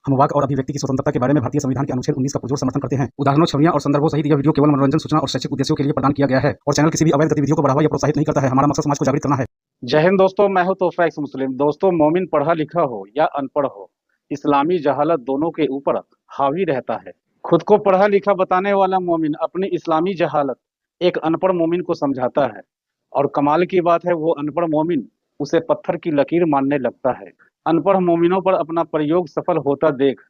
हम वाक और अभिव्यक्ति की स्वतंत्रता के बारे में भारतीय संविधान के अनुच्छेद 19 का पुरजोर समर्थन करते हैं। उदाहरणों, छवियां और संदर्भों सहित यह वीडियो केवल मनोरंजन, सूचना और शैक्षिक उद्देश्यों के लिए प्रदान किया गया है और चैनल किसी भी अवैध गतिविधियों को बढ़ावा या प्रोत्साहित नहीं करता है। हमारा मकसद समाज को जागृत करना है। जय हिंद दोस्तों, मैं हूं तोहफा एक्स मुस्लिम। दोस्तों, मोमिन पढ़ा लिखा हो या अनपढ़ हो, इस्लामी जहालत दोनों के ऊपर हावी रहता है। खुद को पढ़ा लिखा बताने वाला मोमिन अपनी इस्लामी जहालत एक अनपढ़ मोमिन को समझाता है और कमाल की बात है, वो अनपढ़ मोमिन उसे पत्थर की लकीर मानने लगता है। अनपढ़ मोमिनों पर अपना प्रयोग सफल होता देख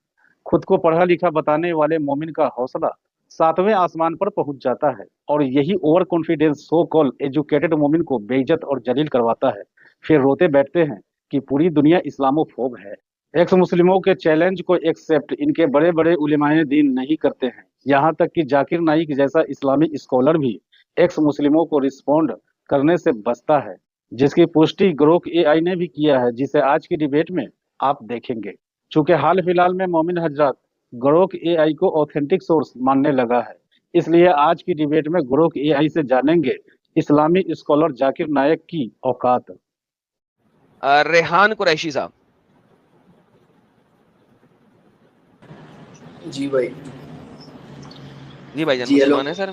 खुद को पढ़ा लिखा बताने वाले मोमिन का हौसला 7वें आसमान पर पहुंच जाता है और यही over confidence so call educated मोमिन को बेइज्जत और जलील करवाता है। फिर रोते बैठते हैं कि पूरी दुनिया इस्लामोफोब है। एक्स मुस्लिमों के चैलेंज को एक्सेप्ट इनके बड़े बड़े उलेमाए दीन नहीं करते हैं। यहाँ तक कि जाकिर नाइक जैसा इस्लामी स्कॉलर भी एक्स मुस्लिमों को रिस्पॉन्ड करने से बचता है, जिसकी पुष्टि ग्रोक एआई ने भी किया है, जिसे आज की डिबेट में आप देखेंगे। चूंकि हाल फिलहाल में मोमिन हजरत ग्रोक एआई को ऑथेंटिक सोर्स मानने लगा है, इसलिए आज की डिबेट में ग्रोक एआई से जानेंगे इस्लामी स्कॉलर जाकिर नायक की औकात। रेहान कुरैशी साहब। जी भाई। जी भाईजान, जी, हेलो। मुसलमान है सर?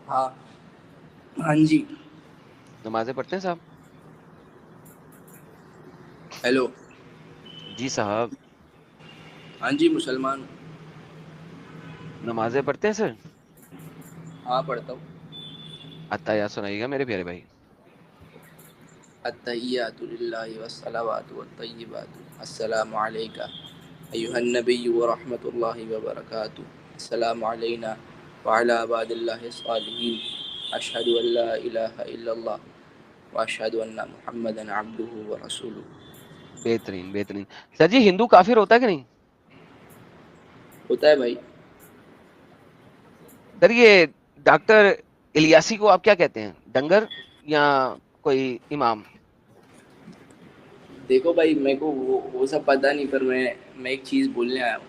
हाँ हाँ जी। नमाजें पढ़ते हैं साहब? हेलो। जी साहब। हाँ जी, मुसलमान। नमाजें पढ़ते हैं सर? हाँ, पढ़ता हूँ। अत्ताहियात सुनाइएगा मेरे प्यारे भाई। अत्तहियातु लिल्लाहि वस्सलावातु वत्तय्यिबातु अस्सलामु अलैका अय्युहन नबिय्यु व रहमतुल्लाहि व बरकातुहू अस्सलामु अलैना व अला इबादिल्लाहिस सालिहीन अशहदु अल्ला इलाहा इल्लल्लाह व अशहदु अन्ना मुहम्मदन अब्दुहु व रसूलुहू। बेहतरीन बेहतरीन। सर जी, हिंदू काफिर होता है कि नहीं? होता है भाई। सर, ये डॉक्टर इलियासी को आप क्या कहते हैं, डंगर या कोई इमाम? देखो भाई, मेरे को वो सब पता नहीं, पर मैं एक चीज़ बोलने आया हूँ।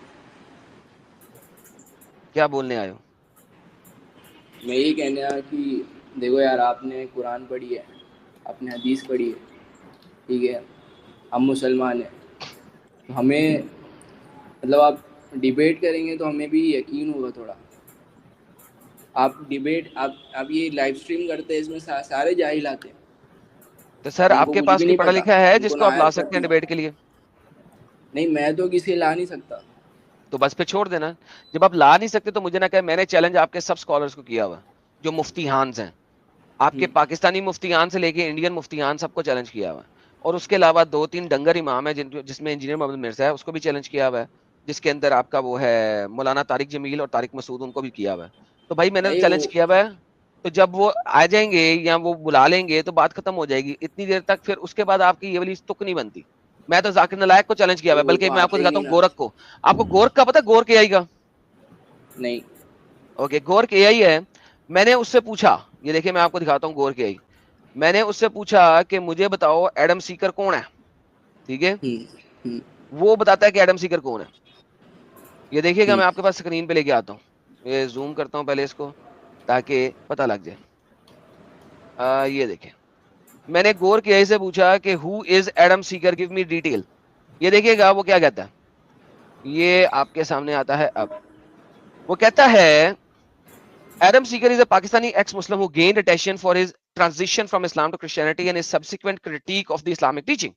क्या बोलने आए हो? मैं ये कहने आया कि देखो यार, आपने कुरान पढ़ी है, आपने हदीस पढ़ी है, ठीक है, हम मुसलमान हैं, तो हमें मतलब आप डिबेट करेंगे तो हमें भी यकीन होगा थोड़ा। आप डिबेट आप ये लाइव स्ट्रीम करते हैं, इसमें सारे जाहिल आते हैं। तो सर, जिनको आपके कुछ पास भी कोई नहीं पढ़ा पता, लिखा है जिनको जिसको ना आप ला आयत सकते हैं पढ़नी। डिबेट के लिए? नहीं, मैं तो किसी ला नहीं सकता। तो बस पे छोड़ देना। जब आप ला नहीं सकते तो मुझे ना कहे। मैंने चैलेंज आपके सब स्कॉलर्स को किया हुआ, जो मुफ्तीहान हैं, आपके पाकिस्तानी मुफ्तीयान से लेके इंडियन मुफ्तीयान, सबको चैलेंज किया हुआ है। और उसके अलावा 2-3 डंगर इमाम है, जिसमें इंजीनियर मोहम्मद मिर्जा है, उसको भी चैलेंज किया हुआ है। जिसके अंदर आपका वो है मौलाना तारिक जमील और तारिक मसूद, उनको भी किया हुआ है। तो भाई मैंने तो नहीं, चैलेंज वो किया हुआ है। तो जब वो आ जाएंगे या वो बुला लेंगे तो बात खत्म हो जाएगी। इतनी देर तक फिर उसके बाद आपकी ये वाली तुक नहीं बनती। मैं तो जाकिर नालायक को चैलेंज किया हुआ है, वो बल्कि तो मैं आपको आते ही दिखाता नहीं हूँ ना। गोरख को। आपको गोरख का पता है? गोरख एआई का? नहीं। ओके, गोरख एआई है। मैंने उससे पूछा, ये देखिए मैं आपको दिखाता हूँ गोरख एआई। मैंने उससे पूछा कि मुझे बताओ एडम सीकर कौन है, ठीक है? हम्म। वो बताता है कि एडम सीकर कौन है। ये देखिएगा, हम्म। मैं आपके पास स्क्रीन पे लेके आता हूँ। ये जूम करता हूँ पहले इसको, ताकि पता लग जाए। ये देखिए, मैंने गोरख एआई से पूछा कि who is Adam Sikar, give me detail. ये देखिएगा वो क्या कहता है। ये आपके सामने आता है अब। वो कहता है Adam Seeger is a Pakistani ex-Muslim who gained attention for his transition from Islam to Christianity and his subsequent critique of the Islamic teaching.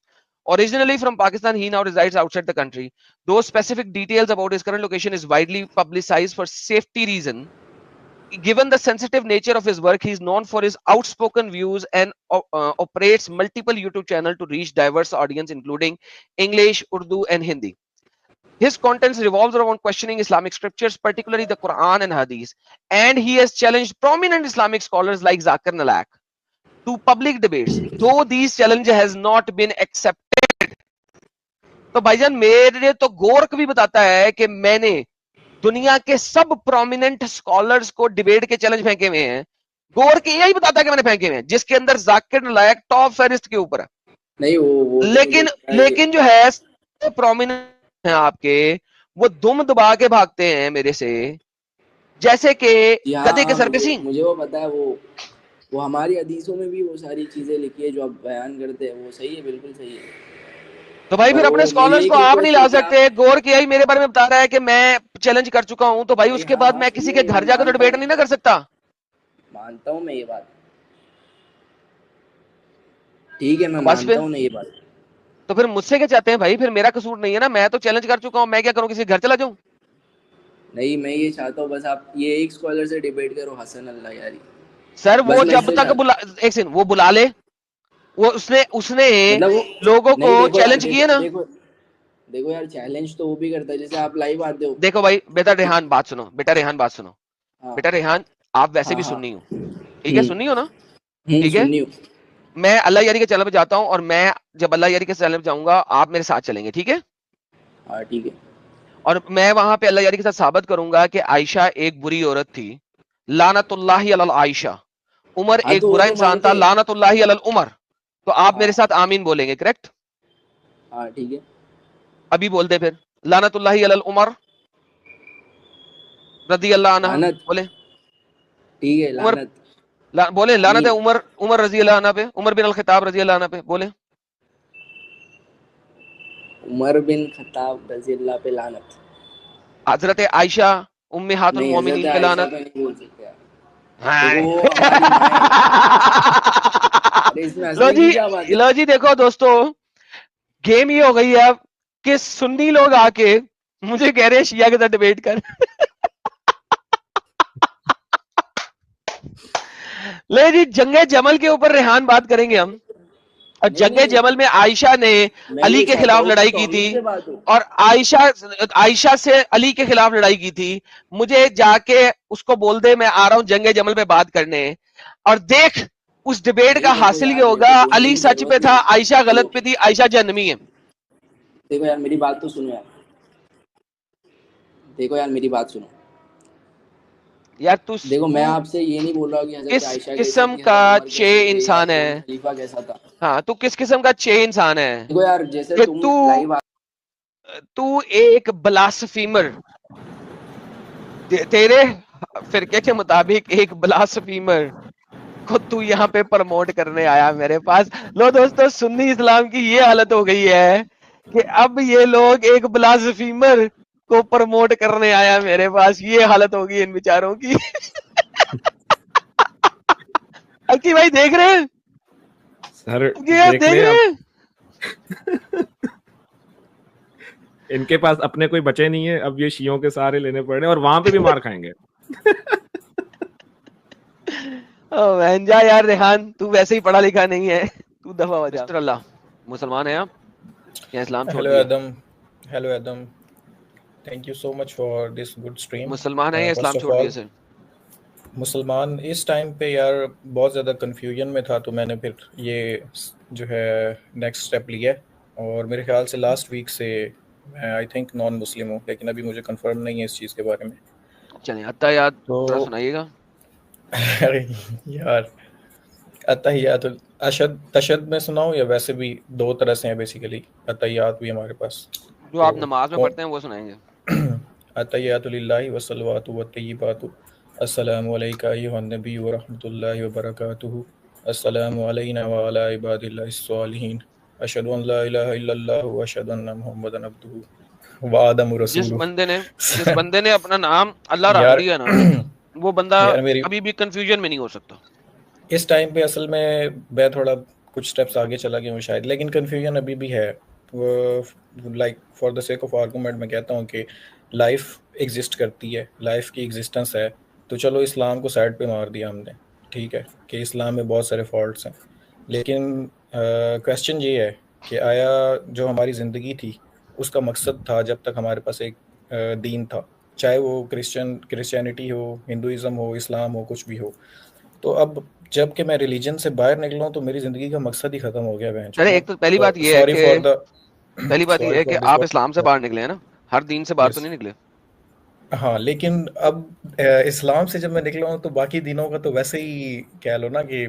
Originally from Pakistan, he now resides outside the country. Though specific details about his current location is widely publicized for safety reason, given the sensitive nature of his work, he is known for his outspoken views and operates multiple YouTube channels to reach diverse audience, including English, Urdu, and Hindi. His contents revolves around questioning Islamic scriptures, particularly the Quran and Hadith, and he has challenged prominent Islamic scholars like Zakir Naik to public debates, though these challenges has not been accepted. तो भाईजान, मेरे तो गोरख भी बताता है कि मैंने दुनिया के सब प्रोमिनेंट स्कॉलर्स को डिबेट के चैलेंज फेंके हुए हैं। गोरख यही बताता है कि मैंने फेंके हुए हैं, जिसके अंदर जाकिर नाइक टॉप फेरिस्ट के ऊपर है। नहीं, वो तो मुझे लेकिन पता है लेकिन जो है प्रोमिनेंट है आपके, वो दुम दबा के भागते हैं मेरे से, जैसे कि कि हाँ गधे के हाँ, सर पे सींग। मुझे वो पता है। वो हमारी हदीसों में भी वो सारी चीज़ें लिखी है जो आप बयान करते हैं, वो सही है, बिल्कुल सही है। तो भाई फिर पर अपने वो स्कॉलर्स मेरी को आप नहीं ला रिक्वेस्ट थी कि सकते। गोर के आई मेरे बारे में बता रहा है कि मैं चैलेंज कर चुका हूं, तो भाई अरे उसके हाँ बाद हाँ मैं किसी के सुनिए, घर जाकर तो मानता डिबेट हूँ, नहीं ना कर सकता। मानता हूँ मैं ये बात, ठीक है मैं तो बस मानता फिर, हूँ ना ये बात। तो फिर मुझसे क्या चाहते हैं भाई? फिर मेरा कसूर नहीं है ना, मैं तो चैलेंज कर चुका हूं, मैं क्या करूं, किसी के घर चला जाऊं? नहीं मैं ये चाहता हूँ बस आप ये एक स्कॉलर से डिबेट करो, हसन अल्लाह यारी, सर बस वो मैं जब इससे तक चाहता बुला, एक सेकंड, वो बुला ले, वो उसने उसने मतलब वो, लोगों को नहीं देखो यार, चैलेंज किए देखो ना। देखो देखो यार, चैलेंज तो वो भी करता है, जैसे आप लाइव आते हो। देखो भाई बेटा रेहान बात सुनो, बेटा रेहान बात सुनो, हाँ बेटा रेहान आप वैसे हाँ भी हाँ। सुन्नी हो, ठीक है, सुन्नी हो ना, ठीक है। सुनियो। मैं अल्लाह यारी के चैनल पे जाता हूं, और मैं जब अल्लाह यारी के चैनल पे जाऊंगा आप मेरे साथ चलेंगे, ठीक है। हाँ ठीक है। और मैं वहां पे अल्लाह यारी के साथ साबित करूंगा कि आयशा एक बुरी औरत थी, लानतुल्लाहि अलल आयशा, उमर हाँ एक तो वो बुरा तो इंसान था, मानते हैं। लानतुल्लाहि अलल उमर। तो आप मेरे हाँ साथ आमीन बोलेंगे, करेक्ट? हाँ ठीक है। अभी बोल दे फिर, लानतुल्लाहि अलल उमर रदी अल्लाह अन्हा, लानत, बोले। ठीक है उमर लानत। बोले लानत है आमीन। उमर, उमर रजी अल्लाह अन्हा पे, उमर बिन अल खिताब रजी अल्लाह अन्हा पे, बोले। उमर बिन खत्ताब रजी अल्लाह पे लानत। हजरत आयशा उम्मेहातुल नहीं हजरत मोमिनीन पे आयशा लानत। पे नहीं बोल सकते यार, देखो हाय। वो हमारी माए। अरे इसमें लो हंसने जी, की क्या बात है। लो जी, देखो दोस्तों, गेम ये हो गई है अब कि सुन्नी लोग आके मुझे कह रहे हैं शिया के साथ डिबेट कर। ले जी, जंगे जमल के ऊपर रेहान बात करेंगे हम। और नहीं जंगे नहीं, जमल में आयशा ने मैं अली ये के चाहता खिलाफ हूँ कि लड़ाई की थी, टॉमी से बात हो। और आयशा आयशा से अली के खिलाफ लड़ाई की थी। मुझे जाके उसको बोल दे मैं आ रहा हूँ जंगे जमल पे बात करने, और देख उस डिबेट नहीं का देखो हासिल ये यार, मेरे होगा, को बोलने अली की सच पे जरूरत था, नहीं। आयशा गलत देखो पे थी, आयशा जन्मी है। देखो यार मेरी बात तो सुनो यार, देखो यार मेरी बात सुनो। यार तू देखो मैं तू आपसे ये नहीं बोल रहा कि हजरत किस आयशा कैसी किस्म थी, का हजरत उमर चे कैसे थे, या इंसान कोई है? खलीफा कैसा था। हाँ, तू किस किस्म का चे इंसान है देखो यार जैसे कि तुम तू लाइव तू एक ब्लास्फीमर, तेरे फिरके के मुताबिक एक ब्लास्फीमर को तू यहाँ पे प्रमोट करने आया मेरे पास। लो दोस्तों, सुन्नी इस्लाम की ये हालत हो गई है कि अब ये लोग एक ब्लास्फीमर को प्रमोट करने आया मेरे पास, ये हालत होगी इन बेचारों की। अल्की भाई देख रहे हैं, सर ये आप देख देख लें रहे अब, हैं। इनके पास अपने कोई बचे नहीं है, अब ये शियों के सहारे लेने पड़ रहे हैं और वहां पे भी मार खाएंगे। ओ बहन जा यार रेहान, तू वैसे ही पढ़ा लिखा नहीं है, तू दफा हो जा। मिस्टर अल्लाह, मुसलमान है आप या इस्लाम छोड़ Hello दिए? Adam, hello Adam. Thank you so much for this good stream. मुसलमान है या First इस्लाम of छोड़ दिए all, सर? मुसलमान इस टाइम पे यार बहुत ज़्यादा कन्फ्यूजन में था, तो मैंने फिर ये जो है नेक्स्ट स्टेप लिया है। और मेरे ख्याल से लास्ट वीक से मैं आई थिंक नॉन मुस्लिम हूँ, लेकिन अभी मुझे कंफर्म नहीं है इस चीज़ के बारे में। चलिए अत्ता याद तो थोड़ा सुनाइएगा। अरे यार, अतहियात अशद तशद में सुनाऊँ या वैसे भी दो तरह से हैं बेसिकली, अतहियात भी हमारे पास। जो तो आप नमाज में पढ़ते हैं वो सुनाएंगे। अतहियातु लिल्लाहि व सल्लवातु व तय्यिबातु अस्सलामु अलैका अय्युहन नबी व रहमतुल्लाहि व बरकातुहू अस्सलामु अलैना व अला इबादिल्लाहिस सालिहीन अशहदु अन ला इलाहा इल्लल्लाह व अशहदु अन्ना मुहम्मदन अब्दुहू व आदमु रसूलुहू। जिस बंदे ने अपना नाम अल्लाह रख यार दिया ना, वो बंदा यार मेरी कभी भी कंफ्यूजन में नहीं हो सकता। इस टाइम पे असल में मैं थोड़ा कुछ स्टेप्स आगे चला गया हूँ शायद, लेकिन कन्फ्यूजन अभी भी है। वो like for the sake of argument मैं कहता हूँ कि लाइफ एग्जिस्ट करती है, लाइफ की एग्जिस्टेंस है। तो चलो इस्लाम को साइड पे मार दिया हमने, ठीक है कि इस्लाम में बहुत सारे फॉल्ट्स हैं, लेकिन क्वेश्चन ये है कि आया जो हमारी ज़िंदगी थी उसका मकसद था जब तक हमारे पास एक दीन था, चाहे वो क्रिश्चियनिटी हो, हिंदुइज़्म हो, इस्लाम हो, कुछ भी हो। तो अब जब कि मैं रिलीजन से बाहर निकला हूँ तो मेरी ज़िंदगी का मकसद ही ख़त्म हो गया बहन चोद अरे ना। एक तो पहली बात ये है सॉरी कि फॉर द पहली बात ये सॉरी है कि फॉर दिस आप इस्लाम से बाहर निकले हैं ना, हर दीन से बाहर तो यस। नहीं निकले। हाँ लेकिन अब इस्लाम से जब मैं निकला हूँ तो बाकी दिनों का तो वैसे ही कह लो ना कि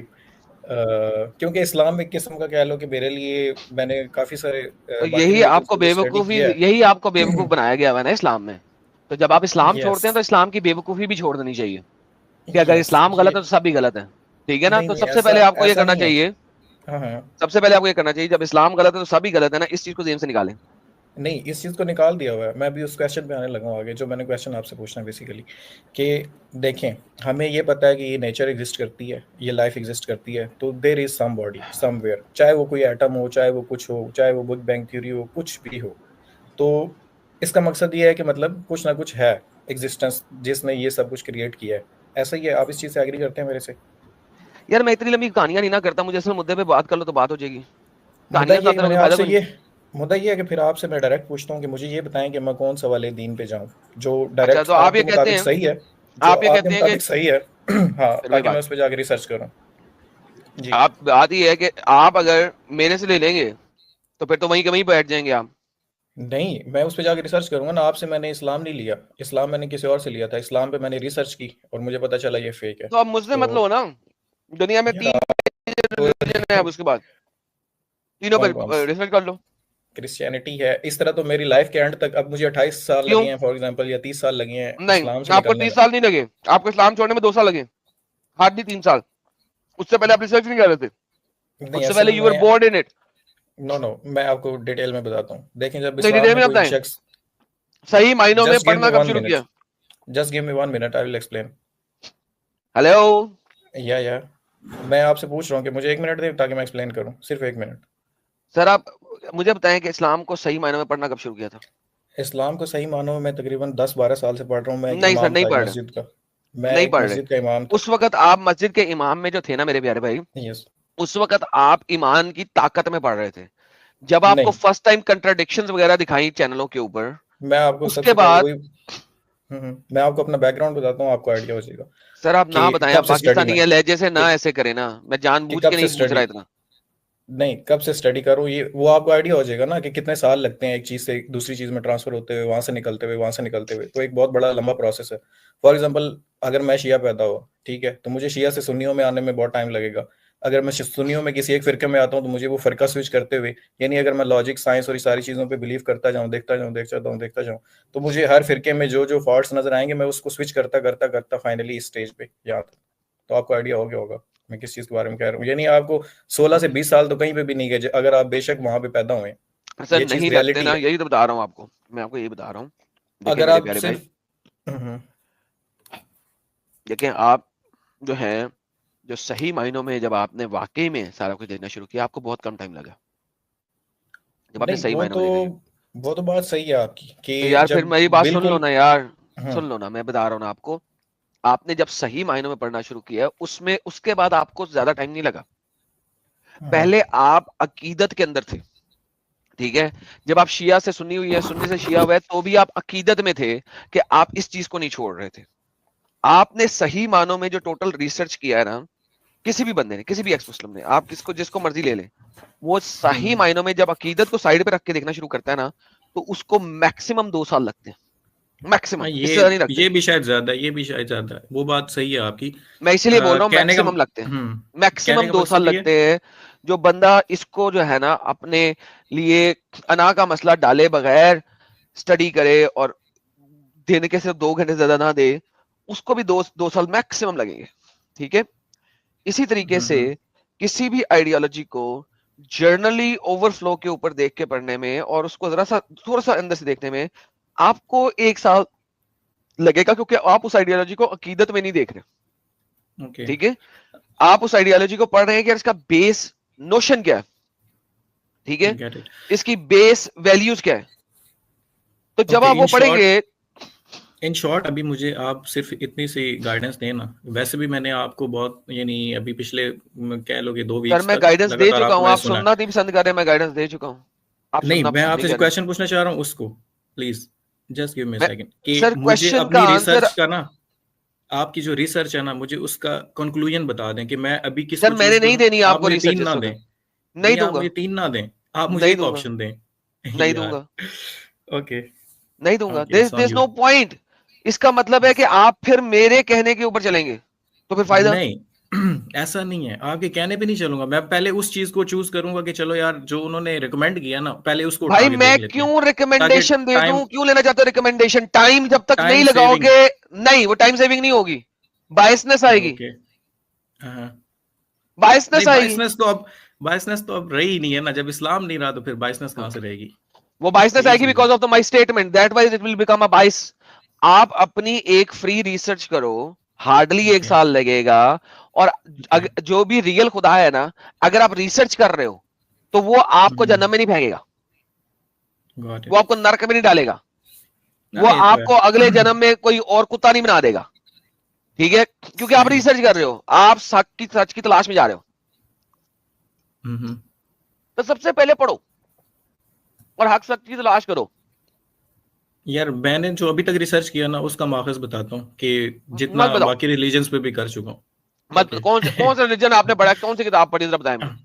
क्योंकि इस्लाम एक किस्म का कह लो कि मेरे लिए मैंने काफ़ी सारे तो बाकी यही रिलीजन्स आपको को भी स्टडी बेवकूफी किया यही आपको बेवकूफ बनाया गया है ना इस्लाम में। तो जब आप इस्लाम है। छोड़ते यस हैं तो इस्लाम की बेवकूफी भी छोड़ देनी चाहिए कि अगर यस इस्लाम ये गलत है तो सब भी गलत है। ठीक है ना, नहीं तो नहीं सबसे ऐसा पहले आपको ये ऐसा करना नहीं है। चाहिए हाँ हाँ सबसे पहले आपको ये करना चाहिए, जब इस्लाम गलत है तो सभी गलत है ना, इस चीज को जेहन से निकालें। नहीं, इस चीज़ को निकाल दिया हुआ है। मैं अभी उस क्वेश्चन पे आने लगा हूँ आगे, जो मैंने क्वेश्चन आपसे पूछना है बेसिकली, कि देखें हमें ये पता है कि ये नेचर एग्जिस्ट करती है, ये लाइफ एग्जिस्ट करती है, तो there is somebody somewhere, चाहे वो कोई एटम हो, चाहे वो कुछ हो, चाहे वो बिग बैंग थ्योरी हो, कुछ भी हो। तो इसका मकसद ये है कि मतलब कुछ ना कुछ है एग्जिस्टेंस जिसने ये सब कुछ क्रिएट किया है। ऐसा ही है, आप इस चीज़ से एग्री करते हैं मेरे से? यार मैं इतनी लंबी कहानियां नहीं ना करता, मुझे असल मुद्दे पे बात कर लो तो बात हो जाएगी। मुद्दा कहानियां ये है सुनाते कि रहो मैंने फायदा आपसे कुछ ये मुद्दा ये है कि फिर आपसे मैं डायरेक्ट पूछता हूँ कि मुझे ये बताएं कि मैं कौन सा वाले दीन पे जाऊँ जो नहीं। अच्छा डायरेक्ट तो आप ये आपके कहते मुताबिक हैं, सही है, जो आप ये आपके कहते हैं मुताबिक कि सही है हाँ, फिर वही ताकि मैं बात, उस पर जाके रिसर्च करूँ। जी आप बात ये है कि आप अगर मेरे से ले लेंगे तो फिर तो वहीं के वहीं बैठ जाएंगे आप। नहीं, मैं उस पर जाके रिसर्च करूंगा ना। आपसे मैंने इस्लाम नहीं लिया, इस्लाम मैंने किसी और से लिया था। इस्लाम पे मैंने रिसर्च की और मुझे पता चला ये फेक है। तो आप मुझसे तो मत लो ना, दुनिया में यार 3 रिलीजन है, अब उसके बाद तीनों कौन कौन पर रिसर्च कर लो। क्रिश्चियनिटी है। इस तरह तो मेरी लाइफ के एंड तक, अब मुझे 28 साल क्यों? लगे हैं फॉर एग्जांपल, या 30 साल लगे हैं नहीं, इस्लाम से आपको निकलने 30 में। साल नहीं लगे, आपको इस्लाम छोड़ने में 2 साल लगे, हार्डली 3 साल। उससे पहले आप रिसर्च नहीं कर रहे थे, नहीं, उससे असल पहले में यू वर मैं board in it. No no मैं आपको डिटेल में बताता हूँ। देखें, जब नहीं, इस्लाम डिटेल में में कोई बताएं, शख्स, सही मायनों में जस्ट गिव मी पढ़ना कब 1 शुरू मिनट, किया? Just give me 1 minute, I will explain. Hello, या मैं आपसे पूछ रहा हूँ कि मुझे 1 मिनट दें ताकि मैं एक्सप्लेन करूँ, सिर्फ 1 मिनट। सर आप मुझे बताएं कि इस्लाम को सही मायनों में पढ़ना कब शुरू किया था? इस्लाम को सही मानो में मैं तकरीबन 10-12 साल से पढ़ रहा हूँ। मैं एक नहीं सर, इमाम नहीं था एक पढ़ रहे, मस्जिद का, मैं नहीं एक पढ़ रहे। मस्जिद का इमाम था। उस वक्त आप मस्जिद के इमाम में जो थे ना मेरे प्यारे भाई, यस। उस वक्त आप ईमान की ताकत में पढ़ रहे थे। जब आपको नहीं, फर्स्ट टाइम कंट्राडिक्शंस वगैरह दिखाई चैनलों के ऊपर, मैं आपको उसके सबसे पहले बाद वही मैं आपको अपना बैकग्राउंड बताता हूँ, आपको आइडिया हो जाएगा सर आप ना कि बताएं, कब आप से स्टडी पाकिस्तानी में है लहजे से ना कि, ऐसे करें ना, मैं जानबूझ कब के से नहीं पूछ स्टडी, रहा इतना। नहीं कब से स्टडी करूँ, ये वो आपको आइडिया हो जाएगा ना कि कितने साल लगते हैं एक चीज़ से दूसरी चीज़ में ट्रांसफर होते हुए, वहां से निकलते हुए, वहां से निकलते हुए। तो एक बहुत बड़ा लंबा प्रोसेस है। फॉर एग्जाम्पल, अगर मैं शिया पैदा हुआ, ठीक है, तो मुझे शिया से सुन्नियों में आने में बहुत टाइम लगेगा। अगर मैं सुन्नियों में किसी एक फिरके में आता हूँ तो मुझे वो फिरका स्विच करते हुए, यानी अगर मैं लॉजिक, साइंस और ये सारी चीज़ों पे बिलीव करता जाऊँ, देखता जाऊँ, तो मुझे हर फिरके में जो जो फॉल्ट्स नजर आएंगे, मैं उसको स्विच करता करता करता फाइनली इस स्टेज पे यहाँ तक। तो आपको आइडिया हो गया होगा मैं किस चीज़ के बारे में कह रहा हूँ। यानी आपको 16 से 20 साल तो कहीं पे भी नहीं गए, अगर आप बेशक वहां पे पैदा हुए। सर ये चीज़ नहीं लगते रियलिटी ना, है। यही तो बता रहा हूँ आपको, मैं आपको यही बता रहा हूँ। देखिए अगर मेरे आप प्यारे भाई, सिर्फ हम्म, देखिए आप जो है, जो सही मायनों में जब आपने वाकई में सारा कुछ देखना शुरू किया, आपको बहुत कम टाइम लगा जब आपने नहीं, सही मायनों में देखना शुरू। वो तो बात सही है आपकी तो कि यार फिर जब मेरी बात सुन लो बिल्कुल ना यार, हम्म, सुन लो ना, मैं बता रहा हूँ ना आपको। आपने जब सही मायनों में पढ़ना शुरू किया, उसमें उसके बाद आपको ज्यादा टाइम नहीं लगा। हम्म, पहले आप अकीदत के अंदर थे, ठीक है। जब आप शिया से सुन्नी हुई है, सुन्नी से शिया हुआ है, तो भी आप अकीदत में थे कि आप इस चीज को नहीं छोड़ रहे थे। आपने सही मानों में जो टोटल रिसर्च किया है ना, किसी भी बंदे ने, किसी भी एक्स मुस्लिम ने, आप किसको जिसको मर्जी ले लें, वो सही हम्म। मायनों में जब अकीदत को साइड पे रख के देखना शुरू करता है ना, तो उसको मैक्सिमम 2 साल लगते हैं, हाँ, मैक्सिमम, इससे ये ज्यादा नहीं लगते। ये भी शायद ज्यादा है, ये भी शायद ज्यादा है। वो बात सही है आपकी। मैं इसीलिए बोल रहा हूँ कहने का मैक्सिमम लगते हैं, कहने मैक्सिमम का 2 साल मकसद ये लगते हैं। जो बंदा इसको जो है ना अपने लिए अना का मसला डाले बगैर स्टडी करे और दिन के सिर्फ 2 घंटे ज्यादा ना दे, उसको भी 2 साल मैक्सिमम लगेंगे, ठीक है। इसी तरीके से किसी भी आइडियोलॉजी को जर्नली ओवरफ्लो के ऊपर देख के पढ़ने में और उसको जरा सा थोड़ा सा अंदर से देखने में आपको 1 साल लगेगा, क्योंकि आप उस आइडियोलॉजी को अकीदत में नहीं देख रहे, ओके, ठीक है। आप उस आइडियोलॉजी को पढ़ रहे हैं कि इसका बेस नोशन क्या है, ठीक है, गेट इट। इसकी बेस वैल्यूज क्या है। तो जब ओके, आप वो पढ़ेंगे, इन शॉर्ट अभी मुझे आप सिर्फ इतनी सी गाइडेंस देना। वैसे भी मैंने आपको बहुत, यानी अभी पिछले कह लो कि 2 सर वीक्स मैं तक गाइडेंस दे लगातार चुका आपको हूं, मैंने आप सुना। सुनना नहीं पसंद कर रहे हैं, मैं गाइडेंस दे चुका हूं, आप नहीं, सुनना मैं पसंद नहीं आपसे जो कर रहे। क्वेश्चन पूछना चाह रहा हूँ उसको प्लीज जस्ट गिव मी मैं सेकंड, कि सर मुझे क्वेश्चन का अपनी आंसर, रिसर्च का ना, आपकी जो रिसर्च है ना, मुझे उसका कंक्लूजन बता दें कि मैं अभी सर किसको चूज मैंने नहीं करूं। देनी आप आपको मुझे रिसर्च 3 इस ना दें। वक्त, नहीं नहीं, आप दूंगा, मुझे 3 ना दें, आप मुझे नहीं एक दूंगा, ऑप्शन दें नहीं यार। दूंगा, ओके नहीं दूंगा, okay, it's there on is you. No point. इसका मतलब है कि आप फिर मेरे कहने के ऊपर चलेंगे, तो फिर फायदा। नहीं ऐसा नहीं है, आपके कहने पे नहीं चलूंगा। मैं पहले उस चीज को चूज करूंगा कि चलो यार, जो उन्होंने रिकमेंड किया ना, पहले उसको उठा भाई के मैं देख लेते हैं, क्यों ताकि रिकमेंडेशन दे टाइम दूं, क्यों लेना चाहते हो रिकमेंडेशन? टाइम जब तक टाइम नहीं सेविंग। लगाओगे, नहीं वो टाइम सेविंग नहीं होगी, बायसनेस आएगी, ओके, हाँ, बायसनेस नहीं आएगी। बाइसनेस तो अब बायसनेस तो अब रही ही नहीं है ना, जब इस्लाम नहीं रहा तो फिर बायसनेस कहाँ से रहेगी? वो बाइसनेस यही आएगी चीज है। Because of the my statement, that wise it will become a बाइस। आप अपनी एक फ्री रिसर्च करो, हार्डली एक Okay. साल लगेगा, और जो भी रियल खुदा है ना, अगर आप रिसर्च कर रहे हो तो वो आपको जन्म में नहीं फेंकेगा, Got it. वो आपको नरक में नहीं डालेगा, हाँ, वो ये तो है। आपको अगले जन्म में कोई और कुत्ता नहीं बना देगा, ठीक है? क्योंकि आप सही। रिसर्च कर रहे हो, आप सच की तलाश में जा रहे हो। हम्म। तो सबसे पहले पढ़ो और हक सच की तलाश करो। यार मैंने जो अभी तक रिसर्च किया ना उसका माखज बताता हूँ कि जितना मत बताओ, बाकी रिलीजन्स पे भी कर चुका हूँ। मत Okay. कौन सा रिलीजन आपने पढ़ा, कौन सी किताब पढ़ी, जरा बताएं मुझे।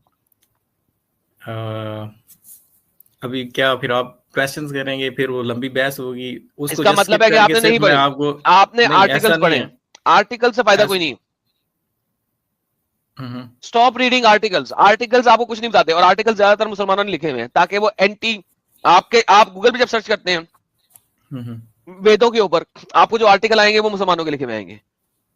अभी क्या फिर आप क्वेश्चंस करेंगे, फिर वो लंबी बहस होगी, उसको इसका जस्ट मतलब स्किप है कि करके आपने नहीं सिर्फ मैं पढ़ी, आपको आपने नहीं, ऐसा आर्टिकल्स नहीं पढ़े। है। आर्टिकल से फायदा ऐस- कोई नहीं। हम्म, स्टॉप रीडिंग आर्टिकल्स, आर्टिकल्स आपको कुछ नहीं बताते, और आर्टिकल ज्यादातर मुसलमानों ने लिखे हुए हैं ताकि वो एंटी आपके, आप गूगल पे जब सर्च करते हैं हम्म। वेदों के ऊपर, आपको जो आर्टिकल आएंगे वो मुसलमानों के लिखे हुए आएंगे।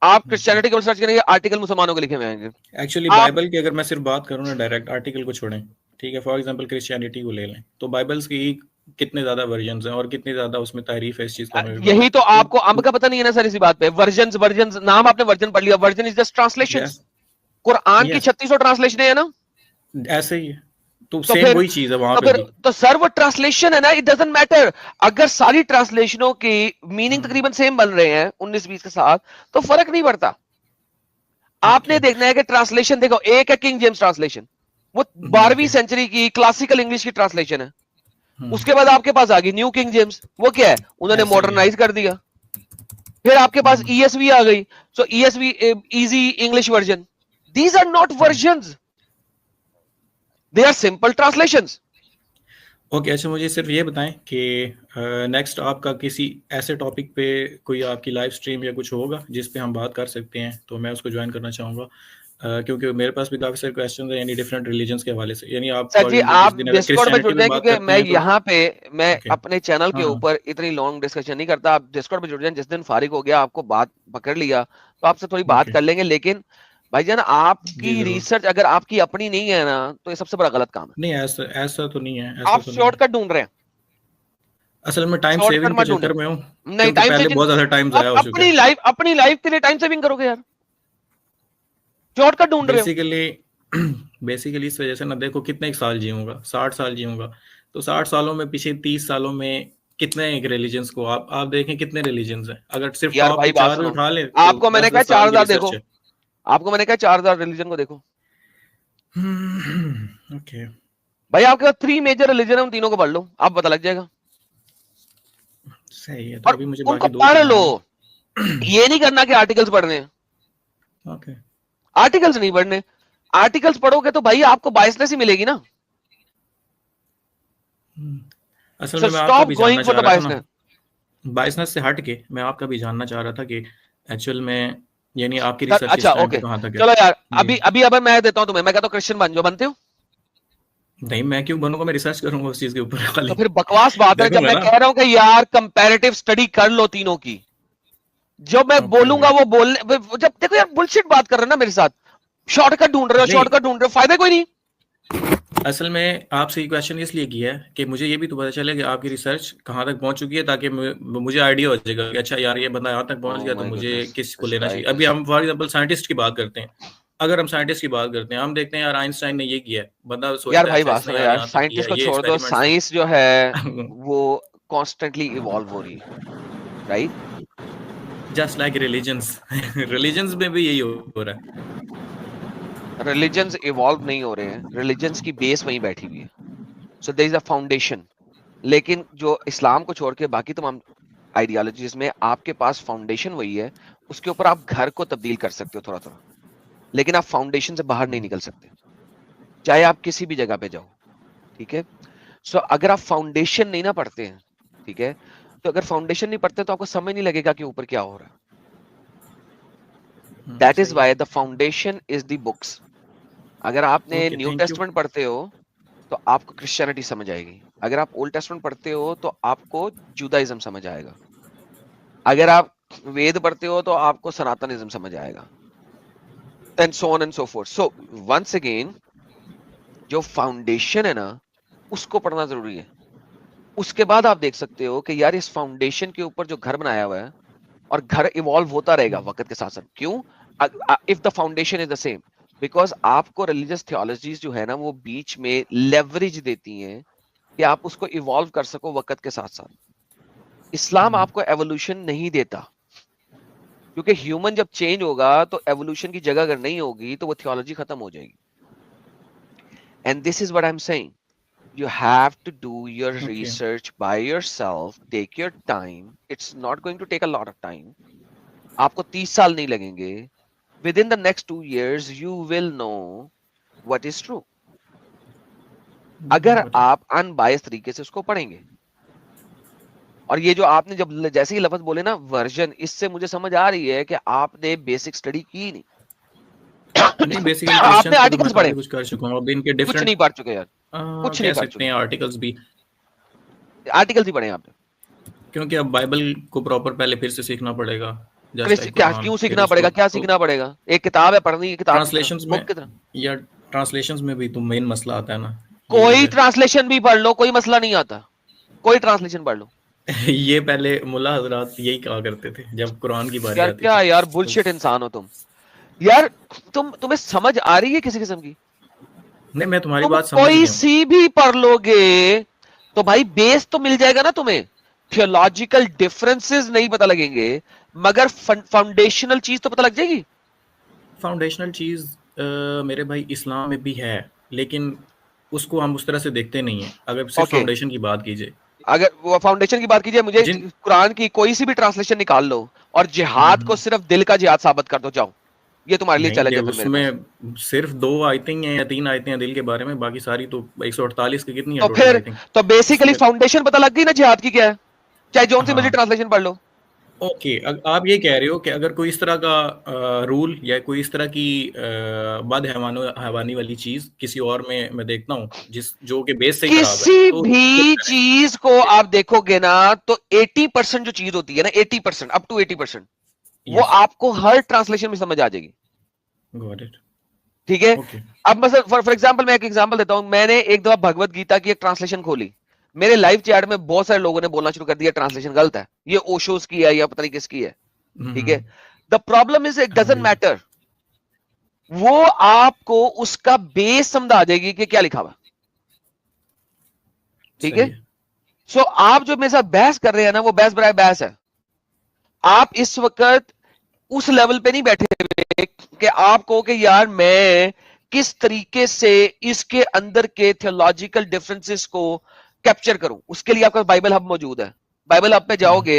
आप क्रिश्चियनिटी के ऊपर सर्च करेंगे, आर्टिकल मुसलमानों के लिखे हुए आएंगे। एक्चुअली आप बाइबल की अगर मैं सिर्फ बात करूँ ना, डायरेक्ट आर्टिकल को छोड़ें, ठीक है, फॉर एग्जांपल क्रिश्चियनिटी को ले लें, तो बाइबल्स की कितने ज्यादा वर्जन्स हैं और कितनी ज्यादा उसमें तारीफ है इस चीज का हमें भी पता यही है। तो आपको अब का पता नहीं है ना सर, इसी बात पे। वर्जन वर्जन नाम आपने वर्जन पढ़ लिया, version is just translation. Yes Quran की यस 3600 ट्रांसलेशन है ना, ऐसे ही है, तो तो सेम फिर वही चीज है वहां तो पे फिर भी। तो सर वो ट्रांसलेशन है ना, इट डजंट मैटर। अगर सारी ट्रांसलेशनों की मीनिंग तकरीबन सेम बन रहे हैं 19-20 के साथ, तो फर्क नहीं पड़ता। आपने देखना है कि ट्रांसलेशन देखो, एक है किंग जेम्स ट्रांसलेशन, वो 12वीं सेंचुरी की क्लासिकल इंग्लिश की ट्रांसलेशन है। उसके बाद आपके पास आ गई न्यू किंग जेम्स, वो क्या है, उन्होंने ऐसे ही है। मॉडर्नाइज कर दिया। फिर आपके पास ईएसवी आ गई, so ESV easy English version. These are not versions, they are simple translations. Okay, अच्छा मुझे सिर्फ ये बताएं कि नेक्स्ट आपका किसी ऐसे टॉपिक पे कोई आपकी लाइव स्ट्रीम या कुछ होगा जिस पे हम बात कर सकते हैं, तो मैं उसको ज्वाइन करना चाहूँगा। क्योंकि मेरे पास भी काफ़ी सारे क्वेश्चन हैं यानी डिफरेंट रिलीजन्स के हवाले से, यानी आप सर फॉर जी एग्जांपल आप किसी दिन अगर डिस्कॉर्ड पे जुड़ क्रिश्चियनिटी पे जाए, बात क्योंकि करते मैं हैं तो यहाँ पे मैं ओके। अपने चैनल के हाँ ऊपर इतनी लॉन्ग डिस्कशन नहीं करता। आप डिस्कॉर्ड पे जुड़ जाए, जिस दिन फारिग हो गया, आपको बात पकड़ लिया, तो आपसे थोड़ी बात ओके कर लेंगे। लेकिन भाईजान, जी आपकी जरूर। रिसर्च अगर आपकी अपनी नहीं है ना, तो ये सबसे बड़ा गलत काम है। नहीं ऐसा ऐसा तो नहीं है, ऐसा आप तो नहीं है। शॉर्टकट ढूंढ रहे हैं, असल में टाइम शॉर्टकट सेविंग के मत ढूंढे। चक्कर में हूँ, नहीं, क्योंकि टाइम से पहले बहुत ज्यादा टाइम आप जाया हो चुका है। अपनी लाइफ के लिए टाइम सेविंग करोगे यार, शॉर्टकट ढूंढ रहे हो। बेसिकली इस वजह से ना, देखो कितने एक साल जीऊंगा, 60 साल जीऊंगा, तो 60 सालों में पिछले 30 सालों में कितने एक रिलीजन्स को आप देखें कितने रिलीजन्स हैं, अगर सिर्फ यार टॉप के भाई बात 4 भी सुनो, उठा लें तो आपको मैंने कहा 10-10 साल की 4000 रिसर्च देखो, है। आपको मैंने कहा 4000 रिलीजन को देखो। ओके भाई आपके पास 3 मेजर रिलीजन है, उन तीनों को पढ़ लो, आप पता लग जाएगा। सही है, तो और अभी मुझे उनको बाकी 2 पढ़ लो, पढ़ने ये नहीं करना कि आर्टिकल्स पढ़ने हैं। हैं। ओके आर्टिकल्स नहीं पढ़ने, आर्टिकल्स पढ़ोगे तो भाई आपको बायसनेस ही मिलेगी ना। असल सो में मैं आपका स्टॉप भी गोइंग जानना फॉर चाह द रहा था ना, बायसनेस। बायसनेस से हट के मैं आपका भी जानना चाह रहा था कि एक्चुअल में यानी आपकी रिसर्च अच्छा इस टाइम ओके, पे कहाँ तक है। चलो यार, जी अभी मैं देता हूं तुम्हें, मैं कहता हूं क्रिश्चियन बन जाओ, बनते हो? नहीं, मैं क्यों बनूंगा, मैं रिसर्च करूंगा उस चीज के ऊपर खाली तो फिर बकवास बात है जब देखूंगा मैं ना। कह रहा हूं कि यार कंपैरेटिव स्टडी कर लो तीनों की। जो मैं बोलूंगा वो बोलने, जब देखो यार बुलशिट बात कर रहे हो ना मेरे साथ, शॉर्टकट ढूंढ रहे हो, नहीं शॉर्टकट ढूंढ रहे हो, फायदा कोई नहीं। असल में आपसे ये क्वेश्चन इसलिए किया है कि मुझे ये भी तो पता चले कि आपकी रिसर्च कहाँ तक पहुंच चुकी है, ताकि मुझे आइडिया हो जाएगा कि अच्छा यार ये बंदा यहाँ तक पहुंच Oh गया तो my मुझे goodness, किस को this लेना guy चाहिए। अभी is... हम फॉर एग्जांपल साइंटिस्ट की बात करते हैं, अगर हम साइंटिस्ट की बात करते हैं, हम देखते हैं यार आइंस्टाइन ने ये किया है, बंदा यार सोचता है भाई अच्छा बात इसने सुनो यार यार, यहाँ तक किया साइंटिस्ट है, को ये छोड़ दो, एक्सपेरिमेंट्स थे। साइंस जो है वो कॉन्स्टेंटली इवॉल्व हो रही है, right? Just like religions religions में भी यही हो रहा है। रिलीजन्स इवॉल्व नहीं हो रहे हैं, रिलीजन्स की बेस वहीं बैठी हुई है। So there is a foundation. लेकिन जो इस्लाम को छोड़ के बाकी तमाम आइडियोलॉजीज में आपके पास फाउंडेशन वही है, उसके ऊपर आप घर को तब्दील कर सकते हो थोड़ा थोड़ा, लेकिन आप फाउंडेशन से बाहर नहीं निकल सकते, चाहे आप किसी भी जगह पे जाओ, ठीक है? सो अगर आप फाउंडेशन नहीं ना पढ़ते हैं, ठीक है, तो अगर फाउंडेशन नहीं पढ़ते तो आपको समझ नहीं लगेगा कि ऊपर क्या हो रहा है। That is why the foundation is the books. अगर आपने okay new thank you. Testament पढ़ते हो तो आपको क्रिश्चियनिटी समझ आएगी, अगर आप ओल्ड टेस्टमेंट पढ़ते हो तो आपको जुदाइज्म समझ आएगा, अगर आप वेद पढ़ते हो तो आपको सनातनिज्म समझ आएगा, and so on and so forth. So once again, जो फाउंडेशन है ना उसको पढ़ना जरूरी है। उसके बाद आप देख सकते हो कि यार इस फाउंडेशन के ऊपर जो घर बनाया हुआ है, और घर इवॉल्व होता रहेगा वक्त के साथ साथ। क्यों? If the foundation is the same, because आपको रिलीजियस थियोलॉजीज जो है ना वो बीच में लेवरेज देती हैं कि आप उसको इवॉल्व कर सको वक्त के साथ साथ। इस्लाम आपको एवोल्यूशन नहीं देता, क्योंकि ह्यूमन जब चेंज होगा तो एवोल्यूशन की जगह अगर नहीं होगी तो वो थियोलॉजी खत्म हो जाएगी। And this is what I am saying, you have to do your Okay. research by yourself, take your time, it's not going to take a lot of time, आपको 30 साल नहीं लगेंगे। within the next 2 years you will know what is true, अगर आप unbiased तरीके से उसको पढ़ेंगे। और ये जो आपने जब जैसे ही लफ्ज बोले ना वर्जन, इससे मुझे समझ आ रही है कि आपने बेसिक स्टडी की नहीं। नहीं, बेसिकली आपने आर्टिकल्स पढ़े, कुछ कर चुका हूं, अब इनके कुछ डिफरेंट नहीं पढ़ चुके यार, कुछ नहीं कह पढ़ सकते चुके, हैं आर्टिकल्स भी, आर्टिकल्स ही पढ़े आपने। क्योंकि अब बाइबल को प्रॉपर पहले फिर से सीखना पड़ेगा। क्या क्यों सीखना पड़ेगा, क्या सीखना पड़ेगा? एक किताब है पढ़नी, है किताब ट्रांसलेशंस में या ट्रांसलेशंस में भी तो मेन मसला आता है ना। कोई ट्रांसलेशन भी पढ़ लो, कोई मसला नहीं आता, कोई ट्रांसलेशन पढ़ लो। ये पहले मुल्ला हजरात यही कहा करते थे जब कुरान की बारी आती थी। क्या यार बुलशिट इंसान हो तुम यार, तुम्हें समझ आ रही है किसी किस्म की? नहीं, मैं तुम्हारी बात समझ कोई सी भी पढ़ लोगे तो भाई बेस तो मिल जाएगा ना तुम्हें। थियोलॉजिकल डिफरेंसेस नहीं पता लगेंगे, मगर फाउंडेशनल चीज तो पता लग जाएगी। फाउंडेशनल चीज मेरे भाई इस्लाम में भी है, लेकिन उसको हम उस तरह से देखते नहीं है। अगर सिर्फ फाउंडेशन की बात कीजिए, अगर वो फाउंडेशन की बात कीजिए, मुझे कुरान की कोई सी भी ट्रांसलेशन निकाल लो और जिहाद को सिर्फ दिल का जिहाद साबित कर दो, जाओ, ये तुम्हारे लिए चैलेंज है। उसमें सिर्फ 2 आयतें हैं या 3 आयतें हैं दिल के बारे में, बाकी सारी तो 148 की कितनी है तो फिर तो बेसिकली फाउंडेशन पता लग गई ना जिहाद की क्या है, चाहे जोन सी मर्जी ट्रांसलेशन पढ़ लो। ओके, आप ये कह रहे हो कि अगर कोई इस तरह का रूल या कोई इस तरह की बद हैवानी वाली चीज किसी और में मैं देखता हूँ जो कि बेस से किसी भी चीज को आप देखोगे ना तो 80% जो चीज होती है ना, 80% अप टू 80% वो आपको हर ट्रांसलेशन में समझ आ जाएगी। Got it. ठीक है। अब मतलब फॉर एग्जांपल मैं एक एग्जांपल देता हूं। मैंने एक दफा भगवत गीता की एक ट्रांसलेशन खोली, मेरे लाइव चैट में बहुत सारे लोगों ने बोलना शुरू कर दिया ट्रांसलेशन गलत है, ये ओशोस की है या पता नहीं किसकी है। ठीक है। The problem is it doesn't matter, वो आपको उसका बेस समझ आ जाएगी कि क्या लिखा हुआ। ठीक है। सो आप जो मेरे साथ बहस कर रहे हैं ना, वो बहस बराए बहस है। आप इस वक्त उस लेवल पे नहीं बैठे हुए कि आप कहो कि यार मैं किस तरीके से इसके अंदर के थियोलॉजिकल डिफरेंसेस को कैप्चर करूं। उसके लिए आपका बाइबल हब मौजूद है। बाइबल हब पे जाओगे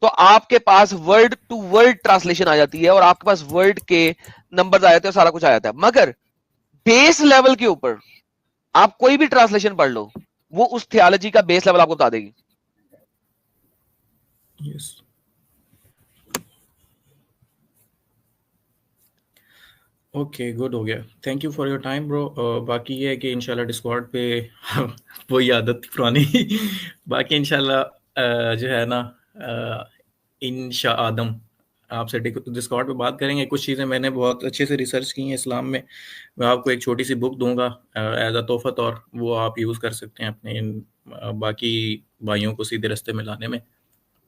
तो आपके पास वर्ड टू वर्ड ट्रांसलेशन आ जाती है और आपके पास वर्ड के नंबर्स आ जाते हैं, सारा कुछ आ जाता है। मगर बेस लेवल के ऊपर आप कोई भी ट्रांसलेशन पढ़ लो, वो उस थियोलॉजी का बेस लेवल आपको बता देगी। yes. ओके, गुड हो गया। Thank you for your time bro. बाकी ये है कि इंशाल्लाह डिस्कॉर्ड पे वही आदत पुरानी बाकी इंशाल्लाह जो है ना इंशा आदम आपसे डिस्कॉर्ड पे बात करेंगे। कुछ चीज़ें मैंने बहुत अच्छे से रिसर्च की हैं इस्लाम में, मैं आपको एक छोटी सी बुक दूंगा एज अ तोहफा तौर, वो आप यूज़ कर सकते हैं अपने बाकी भाइयों को सीधे रास्ते में लाने में,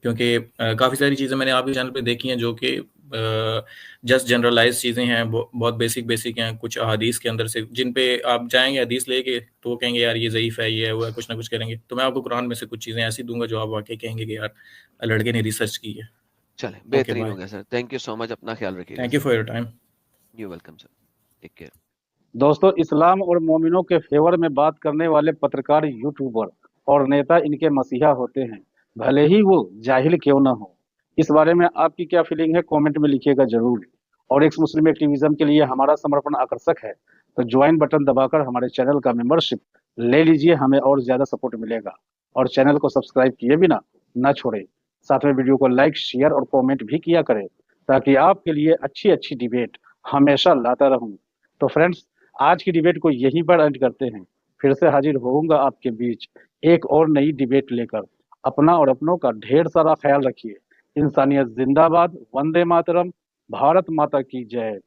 क्योंकि काफ़ी सारी चीज़ें मैंने आपके चैनल पे देखी हैं जो कि जस्ट जनरलाइज चीज़ें हैं, बहुत बेसिक हैं। कुछ हदीस के अंदर से जिन पे आप जाएंगे हदीस लेके तो वो कहेंगे यार ये ज़ईफ़ है, ये है, वो है, कुछ ना कुछ करेंगे। तो मैं आपको कुरान में से कुछ चीज़ें ऐसी दूंगा जो आप वाकई कहेंगे कि यार लड़के ने रिसर्च की है। चले, बेहतरीन हो गया sir. Thank you so much, अपना ख्याल रखिएगा। Thank you for your time. You welcome sir, take care. दोस्तों, इस्लाम और मोमिनों के फेवर में बात करने वाले पत्रकार, यूट्यूबर और नेता इनके मसीहा होते हैं, भले ही वो जाहिल क्यों ना हो। इस बारे में आपकी क्या फीलिंग है, कमेंट में लिखिएगा जरूर। और एक्स मुस्लिम एक्टिविज्म के लिए हमारा समर्पण आकर्षक है, तो ज्वाइन बटन दबाकर हमारे चैनल का मेंबरशिप ले लीजिए, हमें और ज्यादा सपोर्ट मिलेगा। और चैनल को सब्सक्राइब किए बिना ना छोड़े, साथ में वीडियो को लाइक, शेयर और कॉमेंट भी किया करें, ताकि आपके लिए अच्छी अच्छी डिबेट हमेशा लाता रहूं। तो फ्रेंड्स, आज की डिबेट को यहीं पर एंड करते हैं। फिर से हाजिर होऊंगा आपके बीच एक और नई डिबेट लेकर। अपना और अपनों का ढेर सारा ख्याल रखिए। इंसानियत जिंदाबाद, वंदे मातरम, भारत माता की जय।